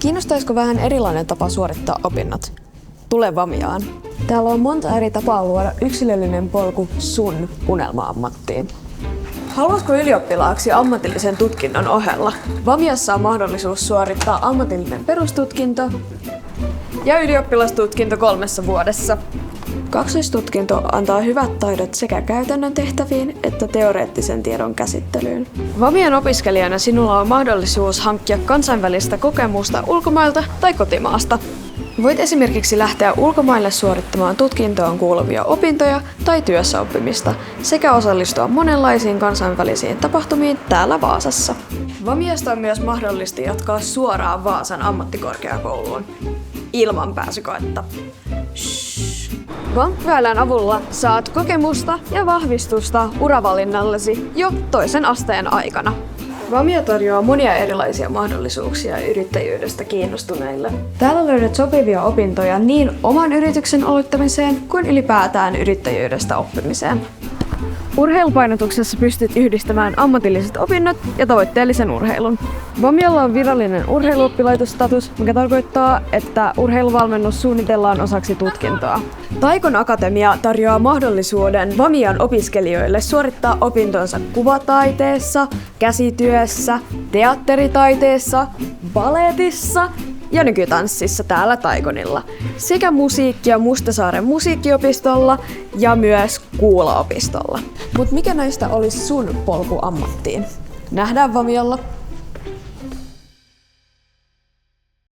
Kiinnostaisiko vähän erilainen tapa suorittaa opinnot? Tule Vamiaan. Täällä on monta eri tapaa luoda yksilöllinen polku sun unelma-ammattiin. Haluatko ylioppilaaksi ammatillisen tutkinnon ohella? Vamiassa on mahdollisuus suorittaa ammatillinen perustutkinto ja ylioppilastutkinto 3 vuodessa. Kaksoistutkinto antaa hyvät taidot sekä käytännön tehtäviin että teoreettisen tiedon käsittelyyn. Vamian opiskelijana sinulla on mahdollisuus hankkia kansainvälistä kokemusta ulkomailta tai kotimaasta. Voit esimerkiksi lähteä ulkomaille suorittamaan tutkintoon kuuluvia opintoja tai työssäoppimista sekä osallistua monenlaisiin kansainvälisiin tapahtumiin täällä Vaasassa. Vamiasta on myös mahdollista jatkaa suoraan Vaasan ammattikorkeakouluun ilman pääsykoetta. VAMP-väylän avulla saat kokemusta ja vahvistusta uravalinnallesi jo toisen asteen aikana. Vamia tarjoaa monia erilaisia mahdollisuuksia yrittäjyydestä kiinnostuneille. Täällä löydät sopivia opintoja niin oman yrityksen aloittamiseen kuin ylipäätään yrittäjyydestä oppimiseen. Urheilupainotuksessa pystyt yhdistämään ammatilliset opinnot ja tavoitteellisen urheilun. Vamialla on virallinen urheiluoppilaitosstatus, mikä tarkoittaa, että urheiluvalmennus suunnitellaan osaksi tutkintoa. Taikon Akatemia tarjoaa mahdollisuuden Vamian opiskelijoille suorittaa opintonsa kuvataiteessa, käsityössä, teatteritaiteessa, baletissa ja nykytanssissa täällä Taikonilla, sekä musiikkia Mustasaaren musiikkiopistolla ja myös Kuulaopistolla. Mut mikä näistä olisi sun polku ammattiin? Nähdään Vamialla!